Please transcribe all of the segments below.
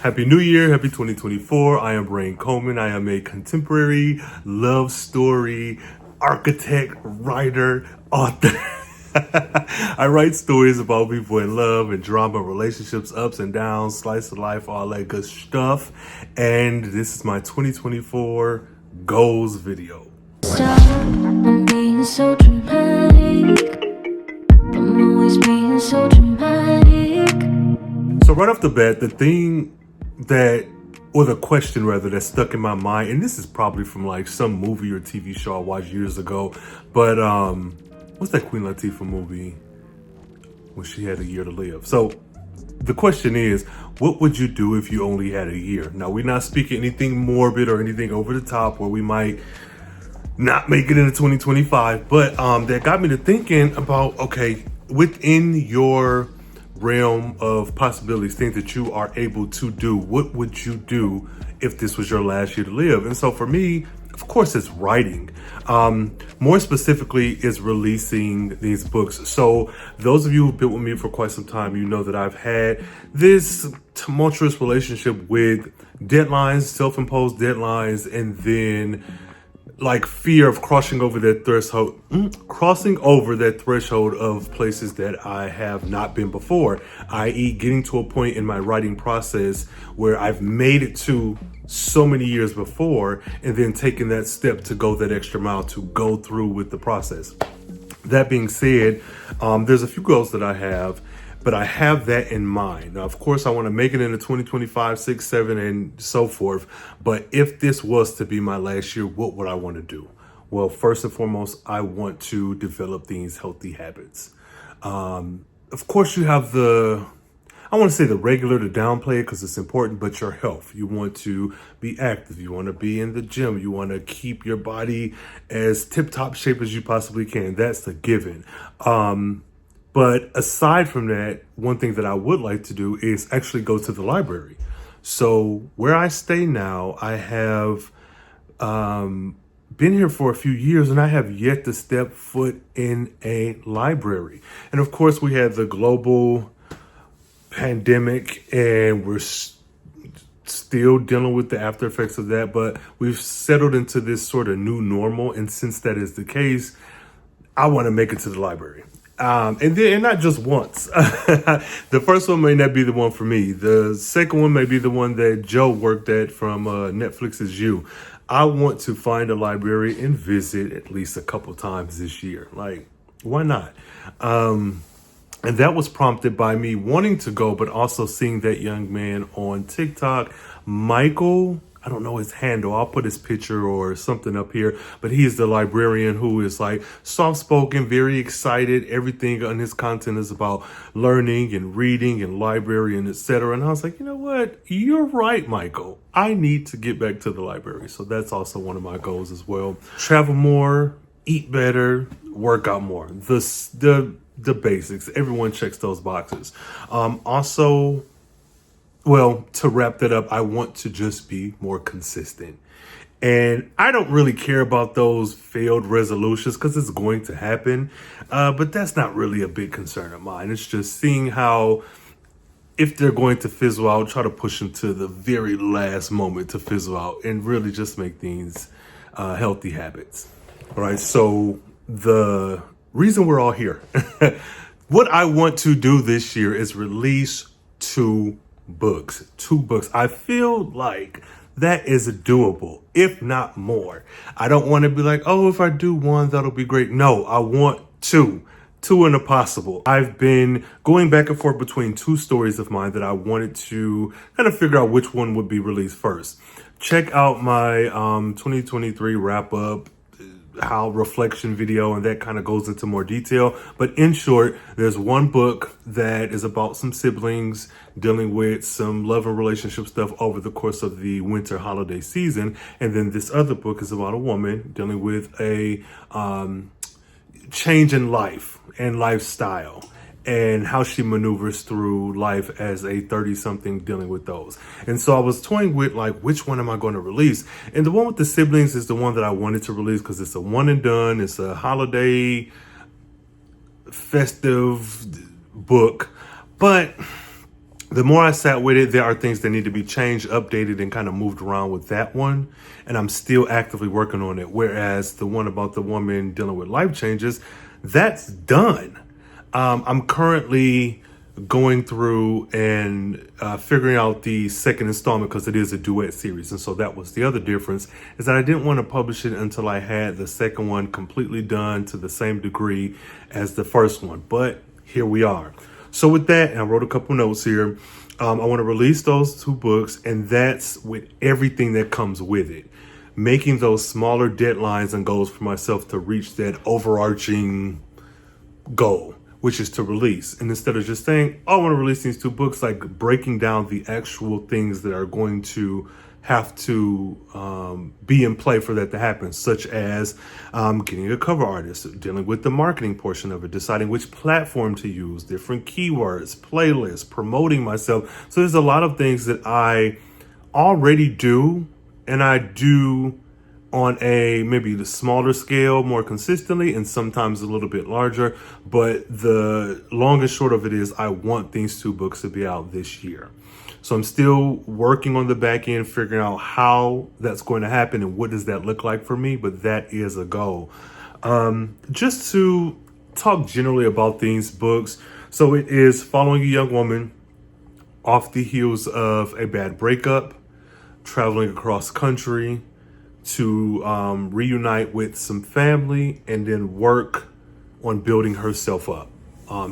Happy New Year, happy 2024. I am 𝘾𝙤𝙡𝙚. I am a contemporary love story architect, writer, author. I write stories about people in love and drama, relationships, ups and downs, slice of life, all that good stuff. And this is my 2024 goals video. Stop, I'm being so dramatic. I'm always being so dramatic. So right off the bat, the question rather that stuck in my mind, and this is probably from like some movie or TV show I watched years ago, but what's that Queen Latifah movie when she had a year to live? So the question is, what would you do if you only had a year? Now, we're not speaking anything morbid or anything over the top where we might not make it into 2025, but that got me to thinking about, okay, within your realm of possibilities, things that you are able to do, what would you do if this was your last year to live? And so for me, of course, it's writing. More specifically, is releasing these books. So those of you who've been with me for quite some time, you know that I've had this tumultuous relationship with deadlines, self-imposed deadlines, and then like fear of crossing over that threshold of places that I have not been before, i.e. getting to a point in my writing process where I've made it to so many years before, and then taking that step to go that extra mile to go through with the process. That being said, there's a few goals that I have, but I have that in mind. Now, of course, I want to make it into 2025, 6, 7, and so forth. But if this was to be my last year, what would I want to do? Well, first and foremost, I want to develop these healthy habits. Of course, you have I want to say the regular to downplay it because it's important, but your health. You want to be active. You want to be in the gym. You want to keep your body as tip-top shape as you possibly can. That's the given. But aside from that, one thing that I would like to do is actually go to the library. So where I stay now, I have been here for a few years, and I have yet to step foot in a library. And of course, we had the global pandemic, and we're still dealing with the after effects of that, but we've settled into this sort of new normal. And since that is the case, I want to make it to the library. And not just once. The first one may not be the one for me. The second one may be the one that Joe worked at from Netflix's You. I want to find a library and visit at least a couple times this year. Like, why not? And that was prompted by me wanting to go, but also seeing that young man on TikTok, Michael. I don't know his handle. I'll put his picture or something up here, but he's the librarian who is like soft-spoken, very excited. Everything on his content is about learning and reading and library and etc. And I was like, you know what? You're right, Michael. I need to get back to the library. So that's also one of my goals as well. Travel more, eat better, work out more. The basics. Everyone checks those boxes. Well, to wrap that up, I want to just be more consistent. And I don't really care about those failed resolutions because it's going to happen. But that's not really a big concern of mine. It's just seeing how, if they're going to fizzle out, try to push them to the very last moment to fizzle out and really just make things healthy habits. All right. So the reason we're all here, what I want to do this year is release 2 books. I feel like that is doable, if not more. I don't want to be like, oh, if I do 1, that'll be great. No, I want 2 and a possible. I've been going back and forth between 2 stories of mine that I wanted to kind of figure out which one would be released first. Check out my 2023 wrap up, how reflection video, and that kind of goes into more detail. But in short, there's one book that is about some siblings dealing with some love and relationship stuff over the course of the winter holiday season. And then this other book is about a woman dealing with a change in life and lifestyle, and how she maneuvers through life as a 30-something dealing with those. And so I was toying with like, which one am I going to release? And the one with the siblings is the one that I wanted to release because it's a one and done. It's a holiday festive book. But the more I sat with it, there are things that need to be changed, updated, and kind of moved around with that one. And I'm still actively working on it. Whereas the one about the woman dealing with life changes, that's done. I'm currently going through and figuring out the second installment because it is a duet series. And so that was the other difference, is that I didn't want to publish it until I had the second one completely done to the same degree as the first one. But here we are. So with that, and I wrote a couple notes here, I want to release those 2 books, and that's with everything that comes with it. Making those smaller deadlines and goals for myself to reach that overarching goal, which is to release. And instead of just saying, oh, I want to release these 2 books, like breaking down the actual things that are going to have to be in play for that to happen, such as getting a cover artist, dealing with the marketing portion of it, deciding which platform to use, different keywords, playlists, promoting myself. So there's a lot of things that I already do, and I do on a maybe the smaller scale more consistently, and sometimes a little bit larger. But the long and short of it is I want these 2 books to be out this year. So I'm still working on the back end, figuring out how that's going to happen and what does that look like for me. But that is a goal. Just to talk generally about these books. So it is following a young woman off the heels of a bad breakup, traveling across country to reunite with some family and then work on building herself up.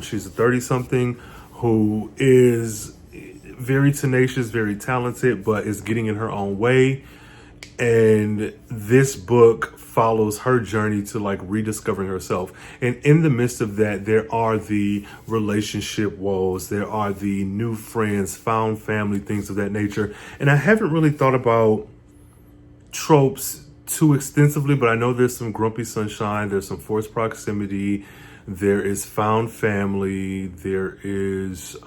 She's a 30-something who is very tenacious, very talented, but is getting in her own way. And this book follows her journey to like rediscovering herself. And in the midst of that, there are the relationship woes, there are the new friends, found family, things of that nature. And I haven't really thought about tropes too extensively, but I know there's some grumpy sunshine, there's some forced proximity, there is found family, there is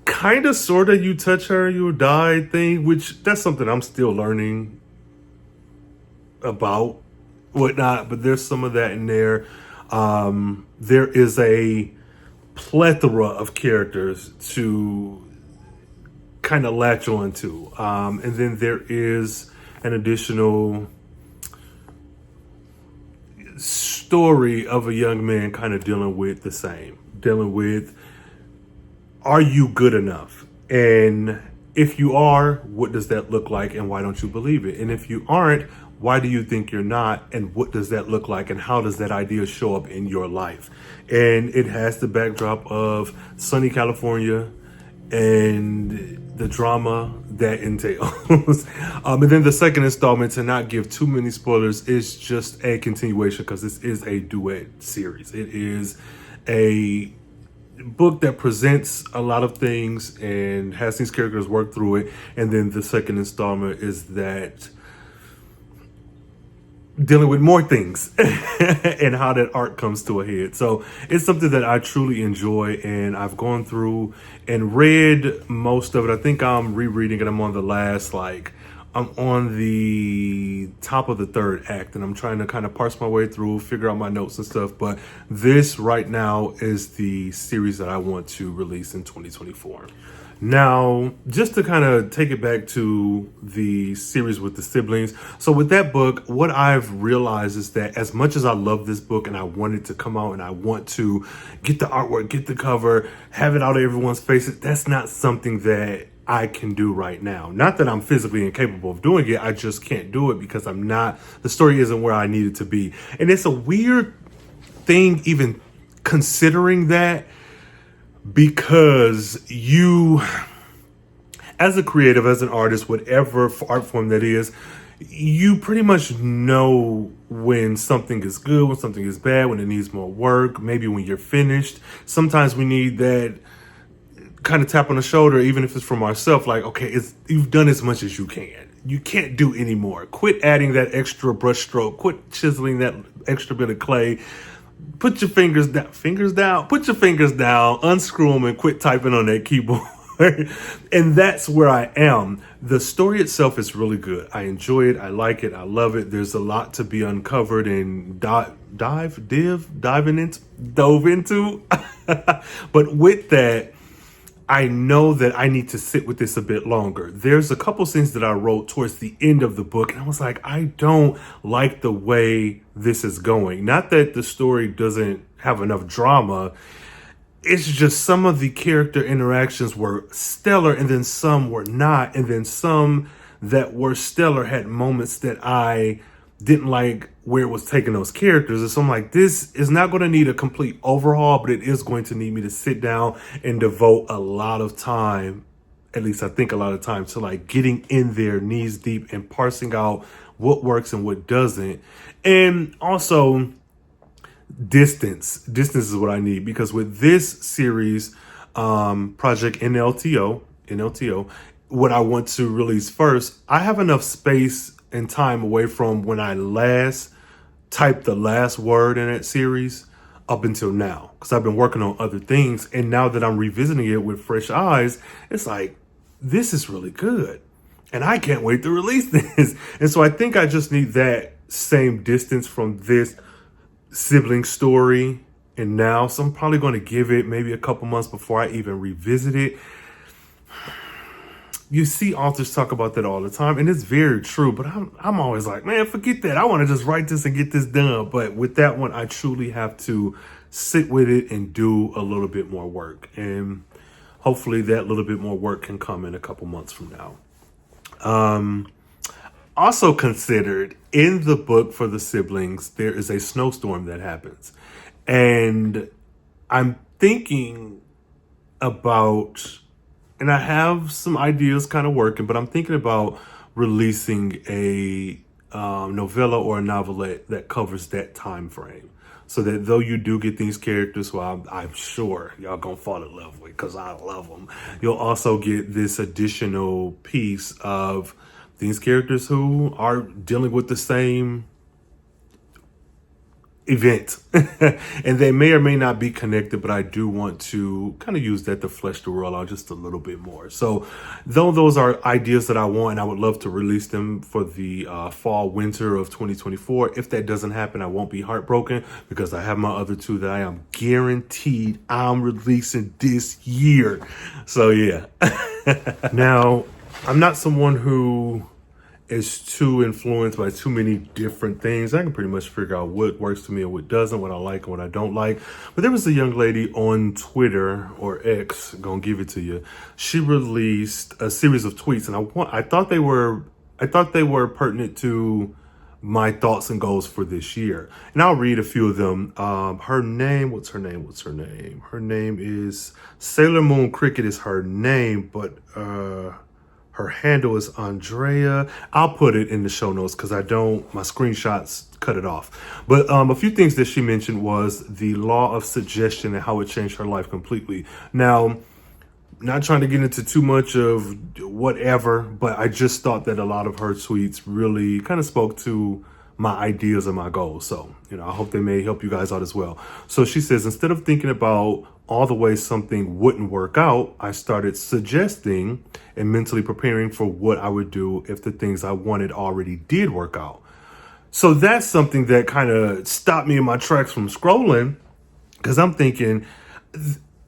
kind of sort of you touch her, you'll die thing, which that's something I'm still learning about, whatnot, but there's some of that in there. There is a plethora of characters to kind of latch on to. And then there is an additional story of a young man kind of dealing with the same, dealing with, are you good enough? And if you are, what does that look like? And why don't you believe it? And if you aren't, why do you think you're not? And what does that look like? And how does that idea show up in your life? And it has the backdrop of sunny California and the drama that entails. And then the second installment, to not give too many spoilers, is just a continuation because this is a duet series. It is a book that presents a lot of things and has these characters work through it. And then the second installment is that dealing with more things and how that arc comes to a head. So it's something that I truly enjoy, and I've gone through and read most of it. I think I'm rereading it. I'm on the last, I'm on the top of the 3rd act, and I'm trying to kind of parse my way through, figure out my notes and stuff. But this right now is the series that I want to release in 2024. Now, just to kind of take it back to the series with the siblings. So with that book, what I've realized is that as much as I love this book and I want it to come out and I want to get the artwork, get the cover, have it out of everyone's faces, that's not something that I can do right now. Not that I'm physically incapable of doing it. I just can't do it because the story isn't where I need it to be. And it's a weird thing even considering that, because you, as a creative, as an artist, whatever art form that is, you pretty much know when something is good, when something is bad, when it needs more work, maybe when you're finished. Sometimes we need that kind of tap on the shoulder, even if it's from ourselves, like, okay, you've done as much as you can. You can't do any more. Quit adding that extra brush stroke. Quit chiseling that extra bit of clay. Put your fingers down. Put your fingers down, unscrew them, and quit typing on that keyboard. And that's where I am. The story itself is really good. I enjoy it. I like it. I love it. There's a lot to be uncovered and dove into. But with that, I know that I need to sit with this a bit longer. There's a couple scenes that I wrote towards the end of the book, and I was like, I don't like the way this is going. Not that the story doesn't have enough drama. It's just some of the character interactions were stellar, and then some were not. And then some that were stellar had moments that I didn't like where it was taking those characters. And so I'm like, this is not going to need a complete overhaul, but it is going to need me to sit down and devote a lot of time, at least I think a lot of time, to like getting in there knees deep and parsing out what works and what doesn't. And also distance is what I need, because with this series, project NLTO, what I want to release first, I have enough space and time away from when I last typed the last word in that series up until now, because I've been working on other things. And now that I'm revisiting it with fresh eyes, it's like, this is really good. And I can't wait to release this. And so I think I just need that same distance from this sibling story and now. So I'm probably going to give it maybe a couple months before I even revisit it. You see authors talk about that all the time, and it's very true, but I'm always like, man, forget that. I want to just write this and get this done. But with that one, I truly have to sit with it and do a little bit more work. And hopefully that little bit more work can come in a couple months from now. Also considered in the book for the siblings, there is a snowstorm that happens. And I'm thinking about, and I have some ideas kind of working, but I'm thinking about releasing a novella or a novelette that covers that time frame, so that though you do get these characters who I'm sure y'all gonna fall in love with because I love them, you'll also get this additional piece of these characters who are dealing with the same event. And they may or may not be connected, but I do want to kind of use that to flesh the world out just a little bit more. So though those are ideas that I want, and I would love to release them for the fall winter of 2024. If that doesn't happen, I won't be heartbroken, because I have my other two that I am guaranteed I'm releasing this year. So yeah. Now, I'm not someone who is too influenced by too many different things. I can pretty much figure out what works to me and what doesn't, what I like and what I don't like. But there was a young lady on Twitter, or X, gonna give it to you. She released a series of tweets, and I thought they were pertinent to my thoughts and goals for this year. And I'll read a few of them. Her name is Sailor Moon Cricket is her name, but her handle is Andrea. I'll put it in the show notes because my screenshots cut it off. But a few things that she mentioned was the law of suggestion and how it changed her life completely. Now, not trying to get into too much of whatever, but I just thought that a lot of her tweets really kind of spoke to my ideas and my goals. So, I hope they may help you guys out as well. So she says, instead of thinking about all the ways something wouldn't work out, I started suggesting and mentally preparing for what I would do if the things I wanted already did work out. So that's something that kind of stopped me in my tracks from scrolling, because I'm thinking,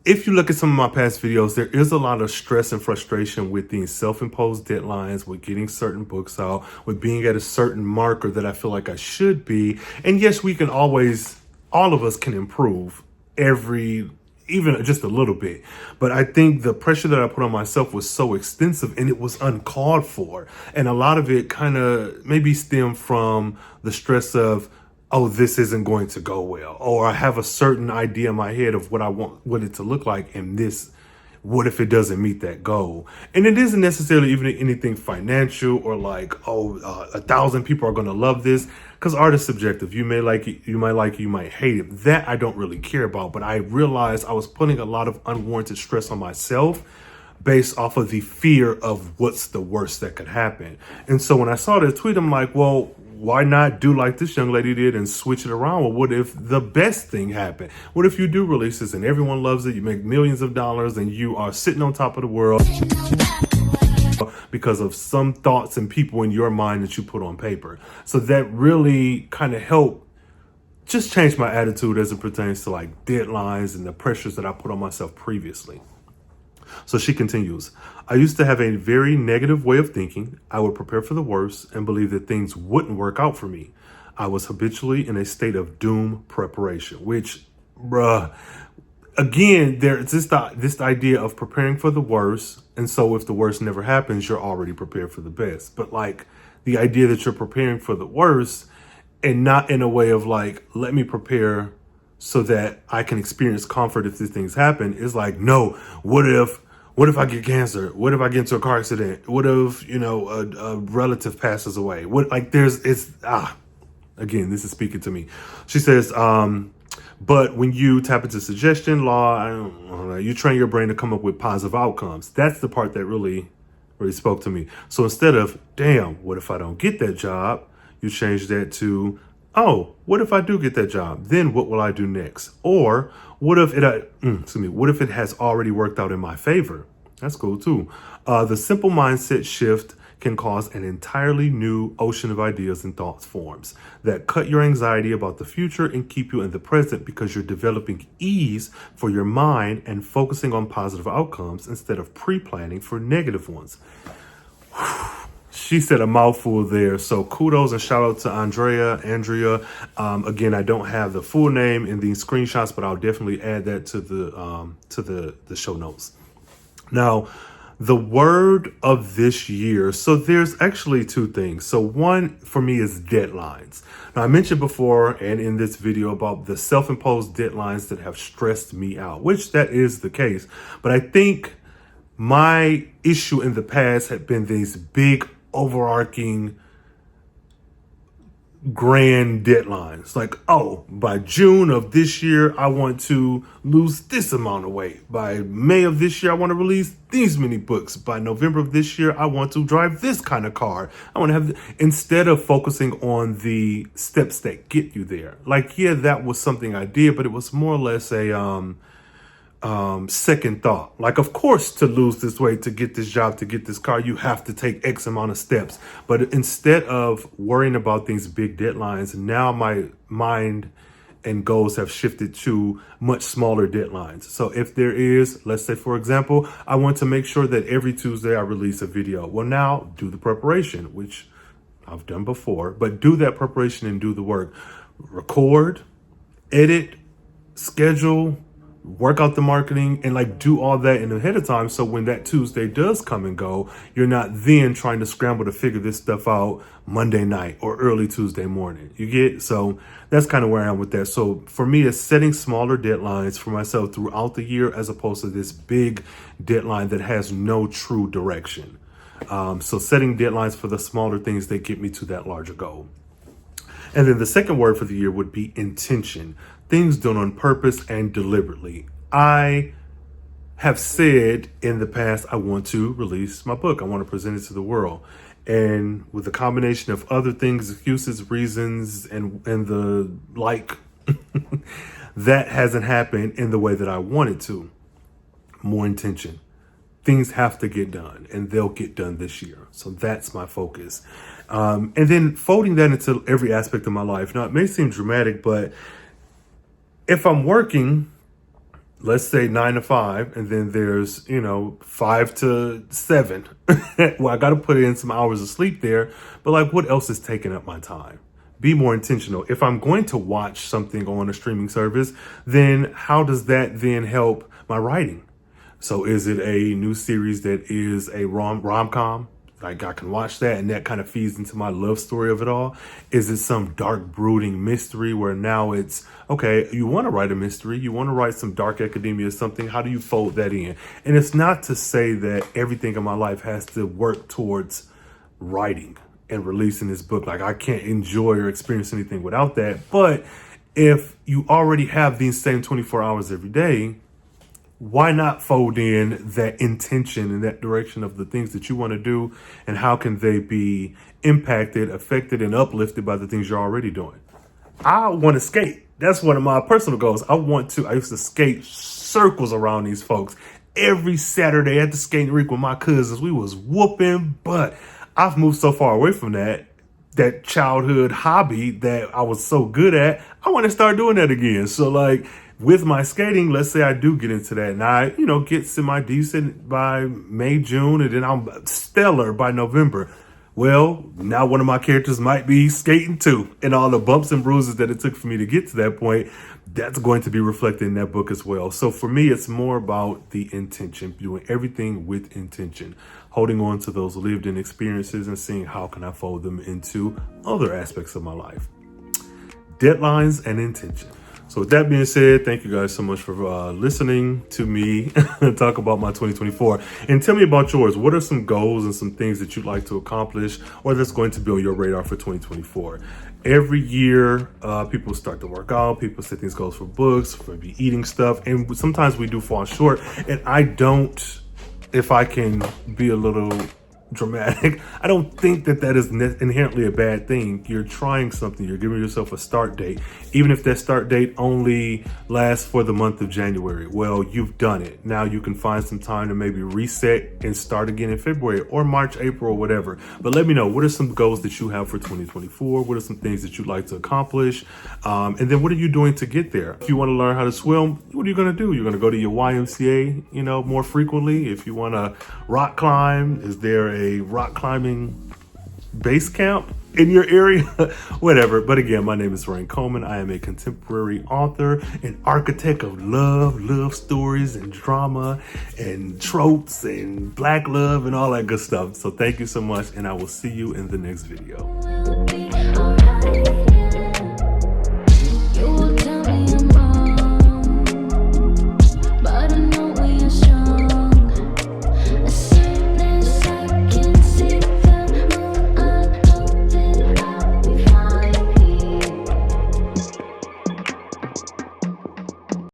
if you look at some of my past videos, there is a lot of stress and frustration with these self-imposed deadlines, with getting certain books out, with being at a certain marker that I feel like I should be. And yes, we can always, all of us can improve even just a little bit. But I think the pressure that I put on myself was so extensive, and it was uncalled for. And a lot of it kind of maybe stemmed from the stress of, oh, this isn't going to go well, or I have a certain idea in my head of what I want it to look like, and what if it doesn't meet that goal? And it isn't necessarily even anything financial or like, 1,000 people are going to love this, because art is subjective. You may like it, you might hate it. That I don't really care about. But I realized I was putting a lot of unwarranted stress on myself based off of the fear of what's the worst that could happen. And so when I saw the tweet, I'm like, well, why not do like this young lady did and switch it around? Well, what if the best thing happened? What if you do release this and everyone loves it, you make millions of dollars, and you are sitting on top of the world because of some thoughts and people in your mind that you put on paper? So that really kind of helped just change my attitude as it pertains to like deadlines and the pressures that I put on myself previously. So she continues, I used to have a very negative way of thinking. I would prepare for the worst and believe that things wouldn't work out for me. I was habitually in a state of doom preparation, which, again, there's this idea of preparing for the worst. And so if the worst never happens, you're already prepared for the best. But like the idea that you're preparing for the worst and not in a way of like, let me prepare so that I can experience comfort if these things happen, is like, no, what if I get cancer? What if I get into a car accident? What if, a relative passes away? Again, this is speaking to me. She says, but when you tap into suggestion law, I don't know, you train your brain to come up with positive outcomes. That's the part that really spoke to me. So instead of, damn, what if I don't get that job? You change that to, oh, what if I do get that job? Then what will I do next? Or what if it has already worked out in my favor? That's cool too. The simple mindset shift can cause an entirely new ocean of ideas and thoughts forms that cut your anxiety about the future and keep you in the present, because you're developing ease for your mind and focusing on positive outcomes instead of pre-planning for negative ones. She said a mouthful there. So kudos and shout out to Andrea. Again, I don't have the full name in these screenshots, but I'll definitely add that to the show notes. Now, the word of this year. So there's actually two things. So one for me is deadlines. Now, I mentioned before and in this video about the self-imposed deadlines that have stressed me out, which that is the case. But I think my issue in the past had been these big overarching grand deadlines, like, oh, by June of this year I want to lose this amount of weight. By May of this year I want to release these many books. By November of this year I want to drive this kind of car. I want to have instead of focusing on the steps that get you there. Like, yeah, that was something I did, but it was more or less a second thought. Like, of course, to lose this weight, to get this job, to get this car, you have to take X amount of steps. But instead of worrying about these big deadlines, now my mind and goals have shifted to much smaller deadlines. So if there is, let's say, for example, I want to make sure that every Tuesday I release a video. Well, now do the preparation, which I've done before, but do that preparation and do the work. Record, edit, schedule, work out the marketing, and like do all that in ahead of time. So when that Tuesday does come and go, you're not then trying to scramble to figure this stuff out Monday night or early Tuesday morning. You get? So that's kind of where I am with that. So for me, it's setting smaller deadlines for myself throughout the year, as opposed to this big deadline that has no true direction. So setting deadlines for the smaller things that get me to that larger goal. And then the second word for the year would be intention. Things done on purpose and deliberately. I have said in the past, I want to release my book. I want to present it to the world. And with a combination of other things, excuses, reasons, and the like, that hasn't happened in the way that I wanted to. More intention. Things have to get done, and they'll get done this year. So that's my focus. And then folding that into every aspect of my life. Now, it may seem dramatic, but if I'm working, let's say 9 to 5, and then there's, 5 to 7. Well, I got to put in some hours of sleep there, but like, what else is taking up my time? Be more intentional. If I'm going to watch something on a streaming service, then how does that then help my writing? So is it a new series that is a rom-com? Like, I can watch that and that kind of feeds into my love story of it all. Is it some dark brooding mystery where now it's, okay, you want to write a mystery, you want to write some dark academia or something, how do you fold that in? And it's not to say that everything in my life has to work towards writing and releasing this book. Like, I can't enjoy or experience anything without that. But if you already have these same 24 hours every day, why not fold in that intention in that direction of the things that you want to do, and how can they be impacted, affected, and uplifted by the things you're already doing? I want to skate. That's one of my personal goals. I used to skate circles around these folks every Saturday at the skating rink with my cousins. We was whooping, but I've moved so far away from that childhood hobby that I was so good at. I want to start doing that again. So like, With my skating, let's say I do get into that and I, get semi-decent by May, June, and then I'm stellar by November. Well, now one of my characters might be skating too, and all the bumps and bruises that it took for me to get to that point, that's going to be reflected in that book as well. So for me, it's more about the intention, doing everything with intention, holding on to those lived in experiences and seeing how can I fold them into other aspects of my life. Deadlines and intention. So with that being said, thank you guys so much for listening to me talk about my 2024. And tell me about yours. What are some goals and some things that you'd like to accomplish or that's going to be on your radar for 2024? Every year, people start to work out. People set these goals for books, for maybe eating stuff. And sometimes we do fall short. And I don't, if I can be a little dramatic, I don't think that is inherently a bad thing. You're trying something, you're giving yourself a start date, even if that start date only lasts for the month of January. Well, you've done it. Now you can find some time to maybe reset and start again in February or March, April, or whatever. But let me know, what are some goals that you have for 2024? What are some things that you'd like to accomplish? And then what are you doing to get there? If you want to learn how to swim, what are you going to do? You're going to go to your YMCA, more frequently. If you want to rock climb, is there a rock climbing base camp in your area? Whatever. But again, my name is 𝘾𝙤𝙡𝙚𝙢𝙖. I am a contemporary author, an architect of love stories and drama and tropes and black love and all that good stuff. So thank you so much, and I will see you in the next video.